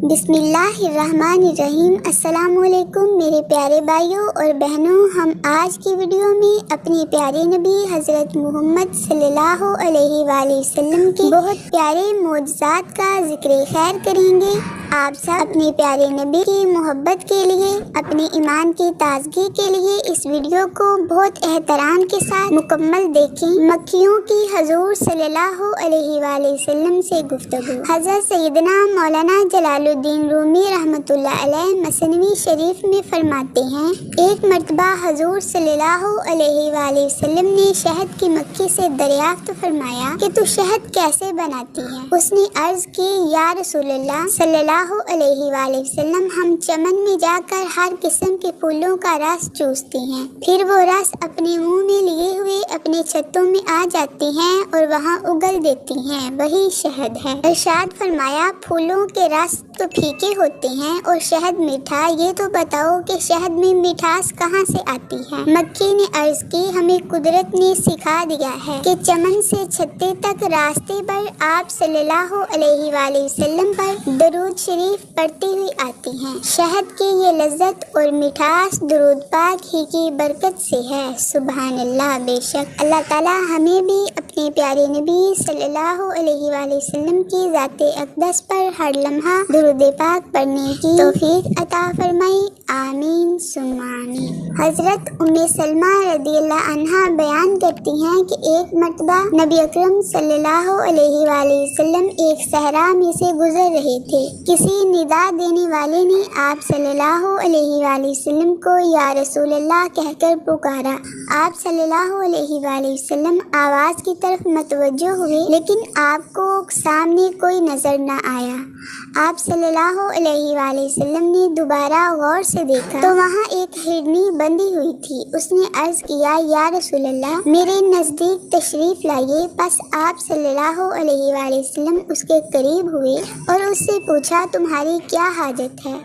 بسم اللہ الرحمن الرحیم۔ السلام علیکم میرے پیارے بھائیوں اور بہنوں، ہم آج کی ویڈیو میں اپنے پیارے نبی حضرت محمد صلی اللہ علیہ وآلہ وسلم کے بہت پیارے معجزات کا ذکر خیر کریں گے۔ آپ سب اپنے پیارے نبی کی محبت کے لیے، اپنے ایمان کی تازگی کے لیے اس ویڈیو کو بہت احترام کے ساتھ مکمل دیکھیں۔ مکیوں کی حضور صلی اللہ علیہ وآلہ وسلم سے گفتگو۔ حضرت سیدنا مولانا جلال الدین رومی رحمۃ اللہ علیہ مثنوی شریف میں فرماتے ہیں، ایک مرتبہ حضور صلی اللہ علیہ وآلہ وسلم نے شہد کی مکھی سے دریافت فرمایا کہ تو شہد کیسے بناتی ہے؟ اس نے عرض کی، یا رسول اللہ صلی اللہ علیہ وآلہ وسلم، ہم چمن میں جا کر ہر قسم کے پھولوں کا رس چوستے ہیں، پھر وہ رس اپنے منہ میں لیے ہوئے اپنے چھتوں میں آ جاتے ہیں اور وہاں اگل دیتی ہیں، وہی شہد ہے۔ ارشاد فرمایا، پھولوں کے رس تو پھیکے ہوتے ہیں اور شہد میٹھا، یہ تو بتاؤ کہ شہد میں مٹھاس کہاں سے آتی ہے؟ مکی نے عرض کی، ہمیں قدرت نے سکھا دیا ہے کہ چمن سے چھتے تک راستے پر آپ صلی اللہ علیہ وآلہ وسلم پر درود شریف پڑھتی ہوئی آتی ہیں۔ شہد کی یہ لذت اور مٹھاس درود پاک ہی کی برکت سے ہے۔ سبحان اللہ۔ بے شک اللہ تعالی ہمیں بھی اپنے پیارے نبی صلی اللہ علیہ وآلہ وسلم کی ذات اقدس پر ہر لمحہ درود پاک پڑھنے کی توفیق عطا فرمائے، آمین ثم آمین۔ حضرت ام سلمہ رضی اللہ عنہا بیان کرتی ہیں کہ ایک مرتبہ نبی اکرم صلی اللہ علیہ وآلہ وسلم ایک صحرا میں سے گزر رہے تھے۔ کسی ندا دینے والے نے آپ صلی اللہ علیہ وآلہ وسلم کو یا رسول اللہ کہہ کر پکارا۔ آپ صلی اللہ علیہ وآلہ وسلم آواز کی طرف متوجہ ہوئے، لیکن آپ کو سامنے کوئی نظر نہ آیا۔ آپ صلی اللہ علیہ وآلہ وسلم نے دوبارہ غور سے دیکھا تو وہاں ایک ہرنی بندھی ہوئی تھی۔ اس نے عرض کیا، یا رسول اللہ، میرے نزدیک تشریف لائیے۔ پس آپ صلی اللہ علیہ وآلہ وسلم اس کے قریب ہوئے اور اس سے پوچھا، تمہاری کیا حاجت ہے؟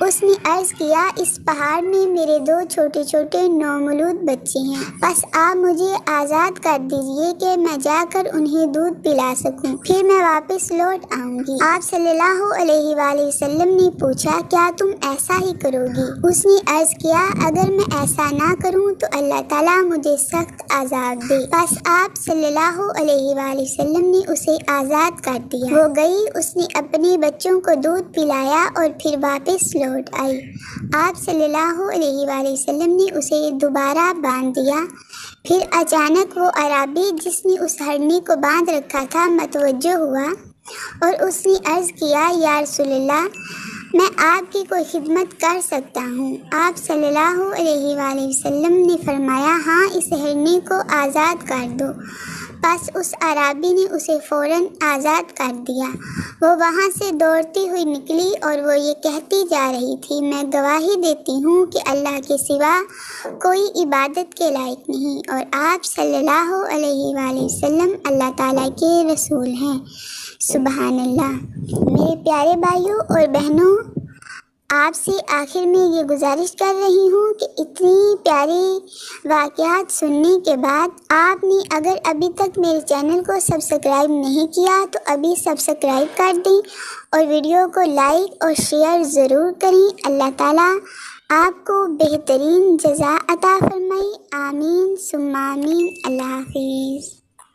اس نے عرض کیا، اس پہاڑ میں میرے دو چھوٹے چھوٹے نومولود بچے ہیں، بس آپ مجھے آزاد کر دیجئے کہ میں جا کر انہیں دودھ پلا سکوں، پھر میں واپس لوٹ آؤں گی۔ آپ صلی اللہ علیہ وآلہ وسلم نے پوچھا، کیا تم ایسا ہی کرو گی؟ اس نے عرض کیا، اگر میں ایسا نہ کروں تو اللہ تعالیٰ مجھے سخت عذاب دے۔ بس آپ صلی اللہ علیہ وآلہ وسلم نے اسے آزاد کر دیا۔ وہ گئی، اس نے اپنے بچوں کو دودھ پلایا اور پھر واپس لوٹ آئی۔ آپ صلی اللہ علیہ وآلہ وسلم نے اسے دوبارہ باندھ دیا۔ پھر اچانک وہ اعرابی جس نے اس ہرنی کو باندھ رکھا تھا متوجہ ہوا اور اس نے عرض کیا، یا رسول اللہ، میں آپ کی کوئی خدمت کر سکتا ہوں؟ آپ صلی اللہ علیہ وآلہ وسلم نے فرمایا، ہاں، اس ہرنی کو آزاد کر دو۔ پس اس اعرابی نے اسے فوراً آزاد کر دیا۔ وہ وہاں سے دوڑتی ہوئی نکلی اور وہ یہ کہتی جا رہی تھی، میں گواہی دیتی ہوں کہ اللہ کے سوا کوئی عبادت کے لائق نہیں اور آپ صلی اللہ علیہ وآلہ وسلم اللہ تعالیٰ کے رسول ہیں۔ سبحان اللہ۔ میرے پیارے بھائیوں اور بہنوں، آپ سے آخر میں یہ گزارش کر رہی ہوں کہ اتنی پیاری واقعات سننے کے بعد آپ نے اگر ابھی تک میرے چینل کو سبسکرائب نہیں کیا تو ابھی سبسکرائب کر دیں اور ویڈیو کو لائک اور شیئر ضرور کریں۔ اللہ تعالیٰ آپ کو بہترین جزا عطا فرمائے، آمین ثم آمین۔ اللہ حافظ۔